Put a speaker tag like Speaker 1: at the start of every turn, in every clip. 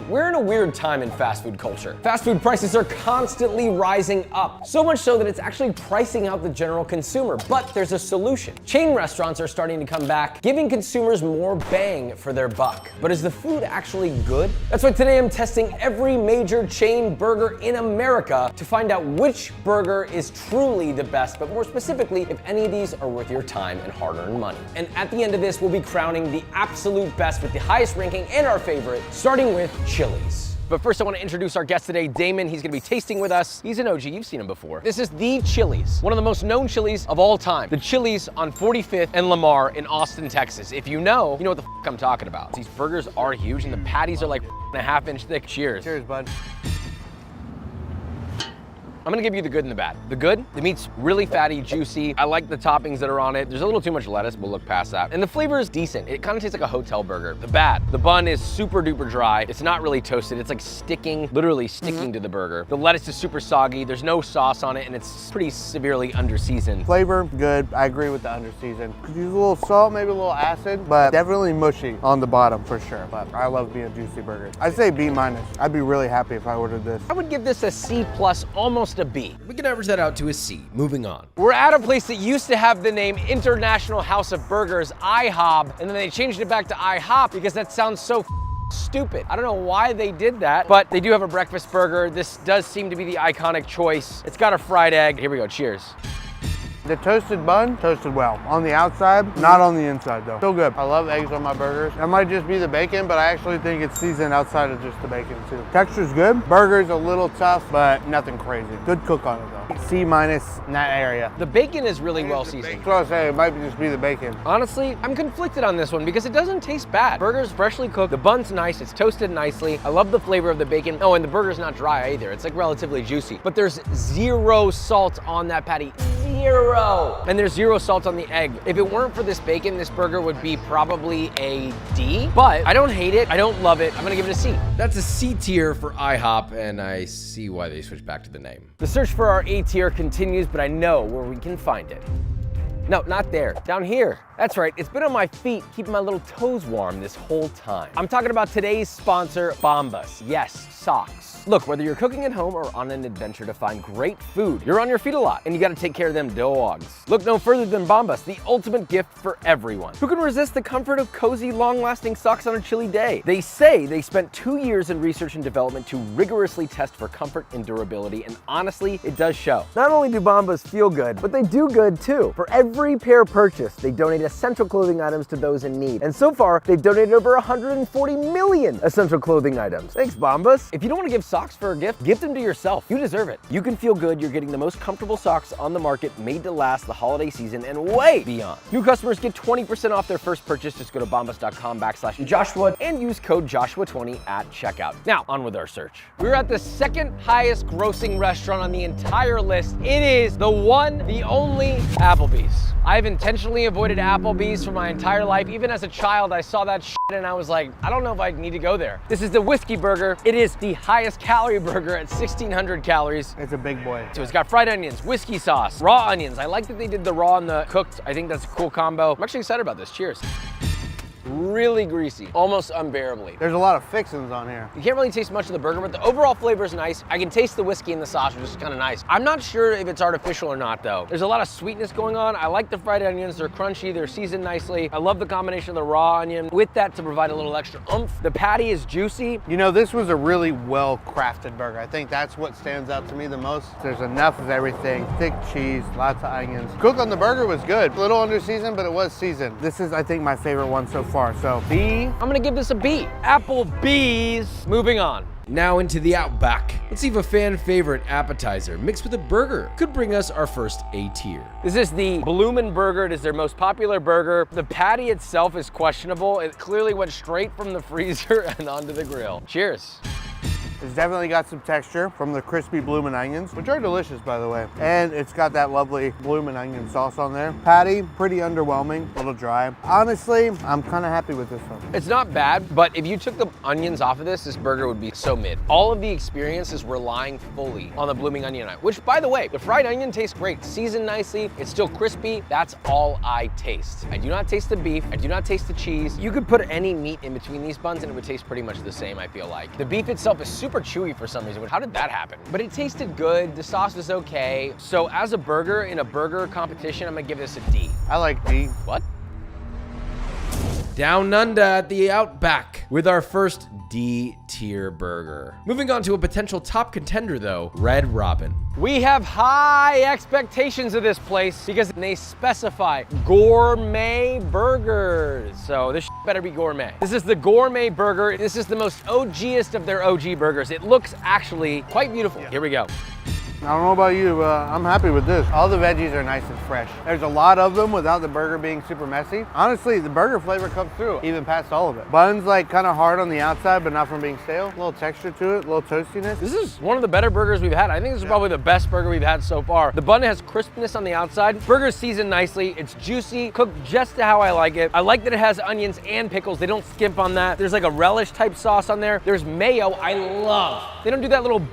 Speaker 1: We're in a weird time in fast food culture. Fast food prices are constantly rising up, so much so that it's actually pricing out the general consumer. But there's a solution. Chain restaurants are starting to come back, giving consumers more bang for their buck. But is the food actually good? That's why today I'm testing every major chain burger in America to find out which burger is truly the best, but more specifically, if any of these are worth your time and hard-earned money. And at the end of this, we'll be crowning the absolute best with the highest ranking and our favorite, starting with Chili's. But first I want to introduce our guest today, Damon. He's gonna be tasting with us. He's an OG, you've seen him before. This is the Chili's, one of the most known Chili's of all time. The Chili's on 45th and Lamar in Austin, Texas. If you know what the f I'm talking about. These burgers are huge and the patties are like a half-inch thick. Cheers.
Speaker 2: Cheers, bud.
Speaker 1: I'm gonna give you the good and the bad. The good, the meat's really fatty, juicy. I like the toppings that are on it. There's a little too much lettuce, we'll look past that. And the flavor is decent. It kind of tastes like a hotel burger. The bad, the bun is super duper dry. It's not really toasted. It's like sticking, literally sticking to the burger. The lettuce is super soggy. There's no sauce on it and it's pretty severely under-seasoned.
Speaker 2: Flavor, good. I agree with the under-seasoned. Could use a little salt, maybe a little acid, but definitely mushy on the bottom for sure. But I love being a juicy burger. I'd say B-. I'd be really happy if I ordered this.
Speaker 1: I would give this a C+, almost a B.
Speaker 3: We can average that out to a C. Moving on.
Speaker 1: We're at a place that used to have the name International House of Burgers, IHOB, and then they changed it back to IHOP because that sounds so stupid. I don't know why they did that, but they do have a breakfast burger. This does seem to be the iconic choice. It's got a fried egg. Here we go, cheers.
Speaker 2: The toasted bun, toasted well. On the outside, not on the inside though. Still good. I love eggs on my burgers. That might just be the bacon, but I actually think it's seasoned outside of just the bacon too. Texture's good. Burger's a little tough, but nothing crazy. Good cook on it though. C- in that area.
Speaker 1: The bacon is really well seasoned.
Speaker 2: That's what I was saying, it might just be the bacon.
Speaker 1: Honestly, I'm conflicted on this one because it doesn't taste bad. Burger's freshly cooked, the bun's nice, it's toasted nicely. I love the flavor of the bacon. Oh, and the burger's not dry either. It's like relatively juicy, but there's zero salt on that patty. Zero. And there's zero salt on the egg. If it weren't for this bacon, this burger would be probably a D, but I don't hate it. I don't love it. I'm gonna give it a C.
Speaker 3: That's a C tier for IHOP, and I see why they switched back to the name.
Speaker 1: The search for our A tier continues, but I know where we can find it. No, not there, down here. That's right, it's been on my feet, keeping my little toes warm this whole time. I'm talking about today's sponsor, Bombas. Yes, socks. Look, whether you're cooking at home or on an adventure to find great food, you're on your feet a lot and you gotta take care of them dogs. Look no further than Bombas, the ultimate gift for everyone. Who can resist the comfort of cozy, long-lasting socks on a chilly day? They say they spent 2 years in research and development to rigorously test for comfort and durability, and honestly, it does show. Not only do Bombas feel good, but they do good too. For every pair purchased, they donate essential clothing items to those in need. And so far, they've donated over 140 million essential clothing items. Thanks, Bombas. If you don't want to give socks for a gift them to yourself. You deserve it. You can feel good. You're getting the most comfortable socks on the market, made to last the holiday season and way beyond. New customers get 20% off their first purchase. Just go to bombas.com/Joshua and use code Joshua20 at checkout. Now, on with our search. We're at the second highest grossing restaurant on the entire list. It is the one, the only Applebee's. I've intentionally avoided Applebee's for my entire life. Even as a child, I saw that shit and I was like, I don't know if I need to go there. This is the whiskey burger. It is the highest calorie burger at 1,600 calories.
Speaker 2: It's a big boy.
Speaker 1: So it's got fried onions, whiskey sauce, raw onions. I like that they did the raw and the cooked. I think that's a cool combo. I'm actually excited about this. Cheers. Really greasy, almost unbearably.
Speaker 2: There's a lot of fixings on here.
Speaker 1: You can't really taste much of the burger, but the overall flavor is nice. I can taste the whiskey and the sauce, which is kind of nice. I'm not sure if it's artificial or not though. There's a lot of sweetness going on. I like the fried onions. They're crunchy, they're seasoned nicely. I love the combination of the raw onion with that to provide a little extra oomph. The patty is juicy.
Speaker 2: You know, this was a really well-crafted burger. I think that's what stands out to me the most. There's enough of everything. Thick cheese, lots of onions. Cook on the burger was good. A little under-seasoned, but it was seasoned. This is, I think, my favorite one so far. So B.
Speaker 1: I'm gonna give this a B. Applebee's. Moving on.
Speaker 3: Now into the Outback. Let's see if a fan favorite appetizer mixed with a burger could bring us our first A tier.
Speaker 1: This is the Bloomin' Burger. It is their most popular burger. The patty itself is questionable. It clearly went straight from the freezer and onto the grill. Cheers.
Speaker 2: It's definitely got some texture from the crispy bloomin' onions, which are delicious, by the way. And it's got that lovely bloomin' onion sauce on there. Patty, pretty underwhelming, a little dry. Honestly, I'm kind of happy with this one.
Speaker 1: It's not bad, but if you took the onions off of this burger would be so mid. All of the experience is relying fully on the blooming onion, which, by the way, the fried onion tastes great. Seasoned nicely, it's still crispy. That's all I taste. I do not taste the beef. I do not taste the cheese. You could put any meat in between these buns and it would taste pretty much the same, I feel like. The beef itself is super chewy for some reason. How did that happen? But it tasted good. The sauce was okay. So as a burger in a burger competition, I'm gonna give this a D.
Speaker 2: I like D.
Speaker 1: What?
Speaker 3: Down under at the Outback with our first D-tier burger. Moving on to a potential top contender though, Red Robin.
Speaker 1: We have high expectations of this place because they specify gourmet burgers. So this better be gourmet. This is the gourmet burger. This is the most OG-est of their OG burgers. It looks actually quite beautiful. Here we go.
Speaker 2: I don't know about you, but I'm happy with this. All the veggies are nice and fresh. There's a lot of them without the burger being super messy. Honestly, the burger flavor comes through, even past all of it. Bun's like kind of hard on the outside, but not from being stale. A little texture to it, a little toastiness.
Speaker 1: This is one of the better burgers we've had. I think this is probably the best burger we've had so far. The bun has crispness on the outside. Burger's seasoned nicely. It's juicy, cooked just to how I like it. I like that it has onions and pickles. They don't skimp on that. There's like a relish type sauce on there. There's mayo I love. They don't do that little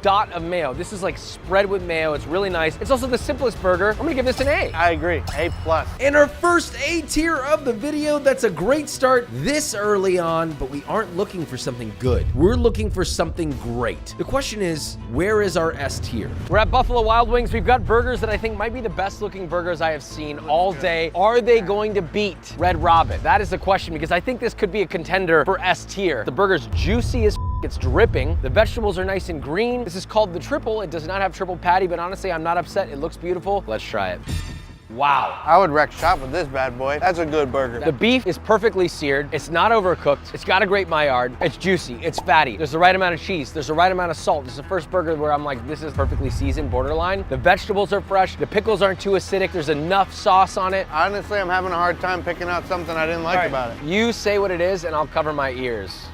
Speaker 1: dot of mayo. This is like spread with mayo. It's really nice. It's also the simplest burger. I'm gonna give this an A.
Speaker 2: I agree, A+.
Speaker 3: And our first A tier of the video. That's a great start this early on, but we aren't looking for something good. We're looking for something great. The question is, where is our S tier?
Speaker 1: We're at Buffalo Wild Wings. We've got burgers that I think might be the best looking burgers I have seen all day. Are they going to beat Red Robin? That is the question, because I think this could be a contender for S tier. The burger's juicy as it's dripping. The vegetables are nice and green. This is called the triple. It does not have triple patty, but honestly, I'm not upset. It looks beautiful. Let's try it. Wow.
Speaker 2: I would wreck shop with this bad boy. That's a good burger.
Speaker 1: The beef is perfectly seared. It's not overcooked. It's got a great Maillard. It's juicy. It's fatty. There's the right amount of cheese. There's the right amount of salt. This is the first burger where I'm like, this is perfectly seasoned, borderline. The vegetables are fresh. The pickles aren't too acidic. There's enough sauce on it.
Speaker 2: Honestly, I'm having a hard time picking out something I didn't like about it.
Speaker 1: You say what it is and I'll cover my ears.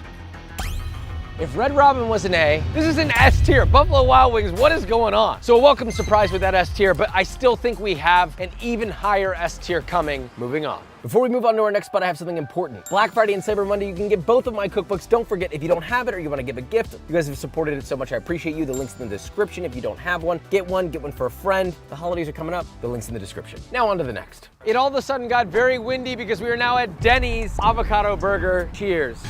Speaker 1: If Red Robin was an A, this is an S tier. Buffalo Wild Wings, what is going on? So a welcome surprise with that S tier, but I still think we have an even higher S tier coming. Moving on. Before we move on to our next spot, I have something important. Black Friday and Cyber Monday, you can get both of my cookbooks. Don't forget, if you don't have it or you want to give a gift, you guys have supported it so much. I appreciate you. The link's in the description. If you don't have one, get one for a friend. The holidays are coming up. The link's in the description. Now on to the next. It all of a sudden got very windy because we are now at Denny's avocado burger. Cheers.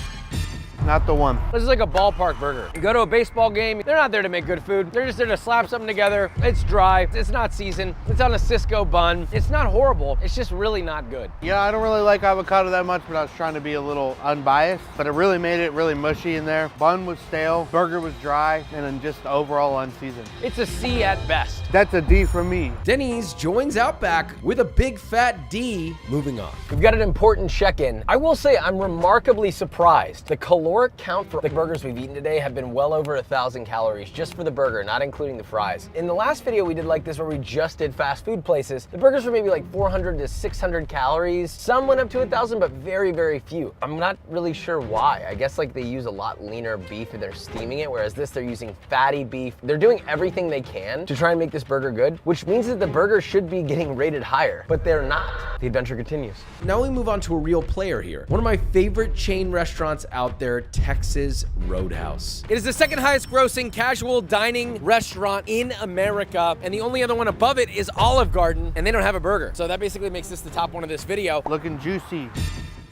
Speaker 2: Not the one.
Speaker 1: This is like a ballpark burger. You go to a baseball game, they're not there to make good food. They're just there to slap something together. It's dry, it's not seasoned, it's on a Cisco bun. It's not horrible, it's just really not good.
Speaker 2: Yeah, I don't really like avocado that much, but I was trying to be a little unbiased. But it really made it really mushy in there. Bun was stale, burger was dry, and then just overall unseasoned.
Speaker 1: It's a C at best.
Speaker 2: That's a D from me.
Speaker 3: Denny's joins Outback with a big fat D. Moving on.
Speaker 1: We've got an important check-in. I will say I'm remarkably surprised. The caloric count for the burgers we've eaten today have been well over 1,000 calories just for the burger, not including the fries. In the last video we did like this where we just did fast food places, the burgers were maybe like 400 to 600 calories. Some went up to 1,000, but very, very few. I'm not really sure why. I guess like they use a lot leaner beef and they're steaming it, whereas this they're using fatty beef. They're doing everything they can to try and make this burger good, which means that the burger should be getting rated higher, but they're not. The adventure continues.
Speaker 3: Now we move on to a real player here. One of my favorite chain restaurants out there, Texas Roadhouse.
Speaker 1: It is the second highest grossing casual dining restaurant in America, and the only other one above it is Olive Garden, and they don't have a burger. So that basically makes this the top one of this video.
Speaker 2: Looking juicy.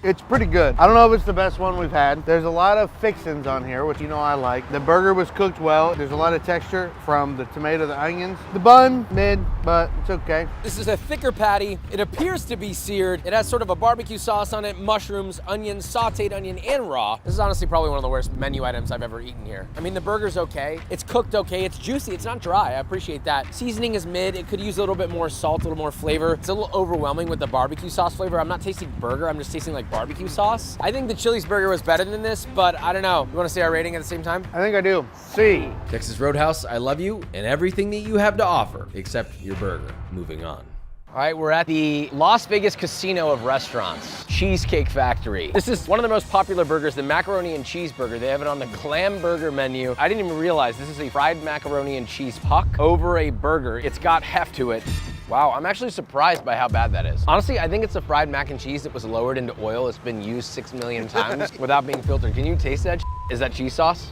Speaker 2: It's pretty good. I don't know if it's the best one we've had. There's a lot of fixins on here, which you know I like. The burger was cooked well. There's a lot of texture from the tomato, the onions. The bun, mid, but it's okay.
Speaker 1: This is a thicker patty. It appears to be seared. It has sort of a barbecue sauce on it, mushrooms, onions, sauteed onion, and raw. This is honestly probably one of the worst menu items I've ever eaten here. I mean, the burger's okay. It's cooked okay. It's juicy. It's not dry. I appreciate that. Seasoning is mid. It could use a little bit more salt, a little more flavor. It's a little overwhelming with the barbecue sauce flavor. I'm not tasting burger. I'm just tasting like barbecue sauce. I think the Chili's burger was better than this, but I don't know. You want to say our rating at the same time?
Speaker 2: I think I do. C.
Speaker 3: Texas Roadhouse, I love you and everything that you have to offer, except your burger. Moving on.
Speaker 1: All right, we're at the Las Vegas Casino of Restaurants, Cheesecake Factory. This is one of the most popular burgers, the macaroni and cheeseburger. They have it on the clam burger menu. I didn't even realize this is a fried macaroni and cheese puck over a burger. It's got heft to it. Wow, I'm actually surprised by how bad that is. Honestly, I think it's the fried mac and cheese that was lowered into oil. It's been used 6 million times without being filtered. Can you taste that? Is that cheese sauce?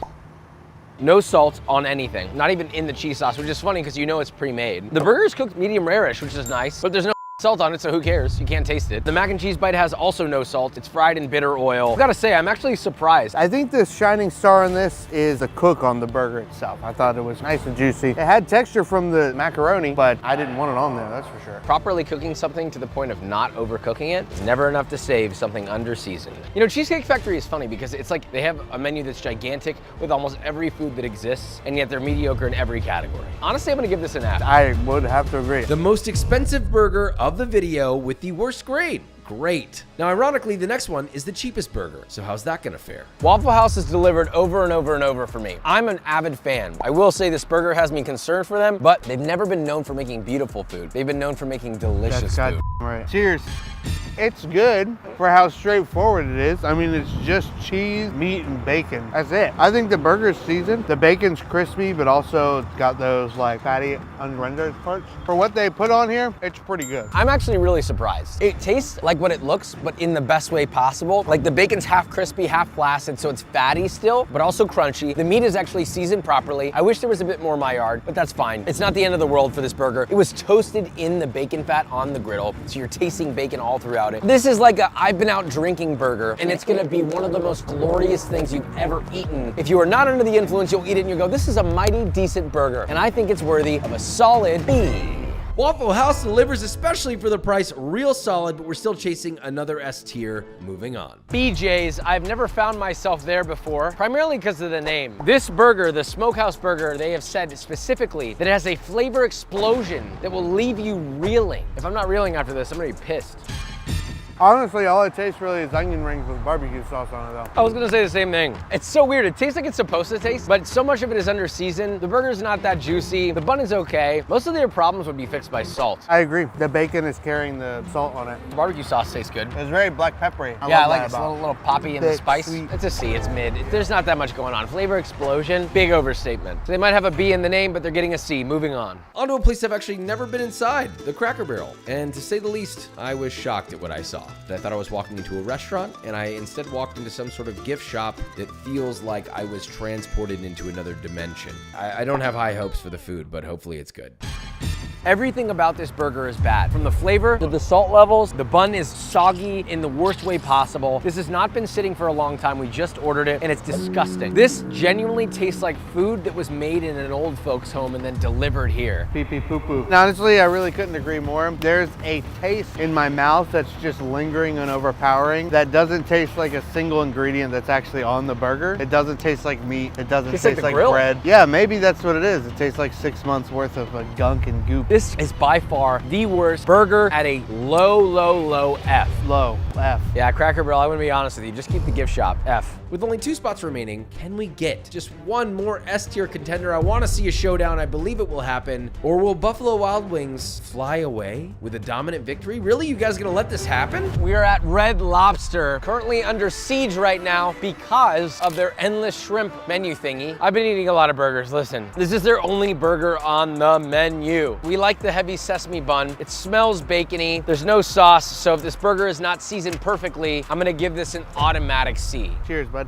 Speaker 1: No salt on anything, not even in the cheese sauce, which is funny because you know it's pre-made. The burger is cooked medium rare-ish, which is nice, but there's no salt on it, so who cares? You can't taste it. The mac and cheese bite has also no salt. It's fried in bitter oil. I've got to say, I'm actually surprised.
Speaker 2: I think the shining star on this is the cook on the burger itself. I thought it was nice and juicy. It had texture from the macaroni, but I didn't want it on there, that's for sure.
Speaker 1: Properly cooking something to the point of not overcooking it is never enough to save something under seasoned. You know, Cheesecake Factory is funny because it's like they have a menu that's gigantic with almost every food that exists, and yet they're mediocre in every category. Honestly, I'm gonna give this an F.
Speaker 2: I would have to agree.
Speaker 3: The most expensive burger of the video with the worst grade. Great. Now, ironically, the next one is the cheapest burger. So how's that gonna fare?
Speaker 1: Waffle House has delivered over and over and over for me. I'm an avid fan. I will say this burger has me concerned for them, but they've never been known for making beautiful food. They've been known for making delicious food.
Speaker 2: Right. Cheers. It's good for how straightforward it is. I mean, it's just cheese, meat, and bacon. That's it. I think the burger's seasoned. The bacon's crispy, but also it's got those like fatty, unrendered parts. For what they put on here, it's pretty good.
Speaker 1: I'm actually really surprised. It tastes like what it looks, but in the best way possible. Like the bacon's half crispy, half flaccid, so it's fatty still, but also crunchy. The meat is actually seasoned properly. I wish there was a bit more Maillard, but that's fine. It's not the end of the world for this burger. It was toasted in the bacon fat on the griddle, so you're tasting bacon all throughout it. This is like a I've been out drinking burger, and it's gonna be one of the most glorious things you've ever eaten. If you are not under the influence, you'll eat it and you'll go, this is a mighty decent burger. And I think it's worthy of a solid B.
Speaker 3: Waffle House delivers, especially for the price, real solid, but we're still chasing another S tier. Moving on.
Speaker 1: BJ's, I've never found myself there before, primarily because of the name. This burger, the Smokehouse Burger, they have said specifically that it has a flavor explosion that will leave you reeling. If I'm not reeling after this, I'm gonna be pissed.
Speaker 2: Honestly, all it tastes really is onion rings with barbecue sauce on it though.
Speaker 1: I was gonna say the same thing. It's so weird. It tastes like it's supposed to taste, but so much of it is under seasoned. The burger's not that juicy. The bun is okay. Most of their problems would be fixed by salt.
Speaker 2: I agree. The bacon is carrying the salt on it.
Speaker 1: The barbecue sauce tastes good.
Speaker 2: It's very black peppery.
Speaker 1: Yeah, I
Speaker 2: love
Speaker 1: like
Speaker 2: that
Speaker 1: it's
Speaker 2: about
Speaker 1: a little poppy in the
Speaker 2: thick,
Speaker 1: spice.
Speaker 2: sweet.
Speaker 1: It's a C, it's mid. There's not that much going on. Flavor explosion, big overstatement. So they might have a B in the name, but they're getting a C. Moving on.
Speaker 3: On to a place I've actually never been inside, the Cracker Barrel. And to say the least, I was shocked at what I saw. I thought I was walking into a restaurant, and I instead walked into some sort of gift shop that feels like I was transported into another dimension. I don't have high hopes for the food, but hopefully it's good.
Speaker 1: Everything about this burger is bad. From the flavor to the salt levels, the bun is soggy in the worst way possible. This has not been sitting for a long time. We just ordered it and it's disgusting. This genuinely tastes like food that was made in an old folks home and then delivered here.
Speaker 2: Pee pee poo poo. And honestly, I really couldn't agree more. There's a taste in my mouth that's just lingering and overpowering that doesn't taste like a single ingredient that's actually on the burger. It doesn't taste like meat. It doesn't taste like bread. Yeah, maybe that's what it is. It tastes like 6 months worth of gunk and goop.
Speaker 1: This is by far the worst burger at a low F.
Speaker 2: Low F.
Speaker 1: Yeah, Cracker Barrel, I'm gonna be honest with you. Just keep the gift shop, F.
Speaker 3: With only 2 spots remaining, can we get just one more S tier contender? I want to see a showdown. I believe it will happen. Or will Buffalo Wild Wings fly away with a dominant victory? Really? You guys gonna let this happen?
Speaker 1: We are at Red Lobster, currently under siege right now because of their endless shrimp menu thingy. I've been eating a lot of burgers. Listen, this is their only burger on the menu. We like the heavy sesame bun. It smells bacony. There's no sauce, so if this burger is not seasoned perfectly, I'm gonna give this an automatic C.
Speaker 2: Cheers, bud.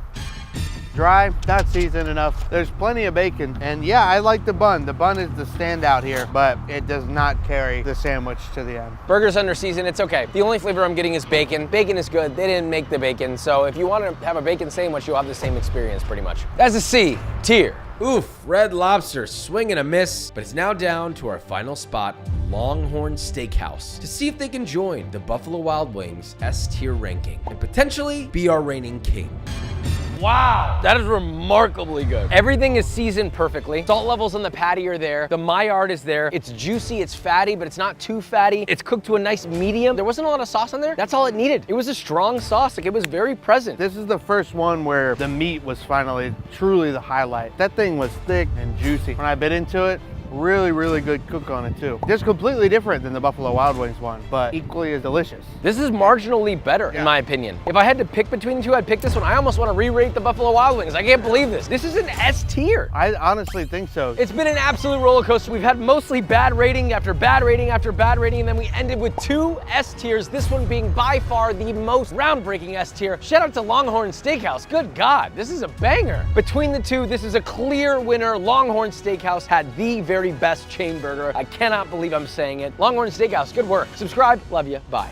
Speaker 2: Dry, not seasoned enough. There's plenty of bacon. And yeah, I like the bun. The bun is the standout here, but it does not carry the sandwich to the end.
Speaker 1: Burger's under seasoned, it's okay. The only flavor I'm getting is bacon. Bacon is good. They didn't make the bacon, so if you want to have a bacon sandwich, you'll have the same experience pretty much. That's a C tier.
Speaker 3: Oof, Red Lobster, swing and a miss, but it's now down to our final spot, Longhorn Steakhouse, to see if they can join the Buffalo Wild Wings S tier ranking and potentially be our reigning king.
Speaker 1: Wow, that is remarkably good. Everything is seasoned perfectly. Salt levels on the patty are there. The Maillard is there. It's juicy, it's fatty, but it's not too fatty. It's cooked to a nice medium. There wasn't a lot of sauce on there. That's all it needed. It was a strong sauce. Like, it was very present.
Speaker 2: This is the first one where the meat was finally truly the highlight. That thing was thick and juicy. When I bit into it, Really, really good cook on it too. Just completely different than the Buffalo Wild Wings one, but equally as delicious.
Speaker 1: This is marginally better, in my opinion. If I had to pick between the two, I'd pick this one. I almost want to re-rate the Buffalo Wild Wings. I can't believe this. This is an S tier.
Speaker 2: I honestly think so.
Speaker 1: It's been an absolute roller coaster. We've had mostly bad rating after bad rating after bad rating, and then we ended with 2 S tiers, this one being by far the most groundbreaking S tier. Shout out to Longhorn Steakhouse. Good God, this is a banger. Between the two, this is a clear winner. Longhorn Steakhouse had the very best chain burger. I cannot believe I'm saying it. Longhorn Steakhouse, good work. Subscribe, love you, bye.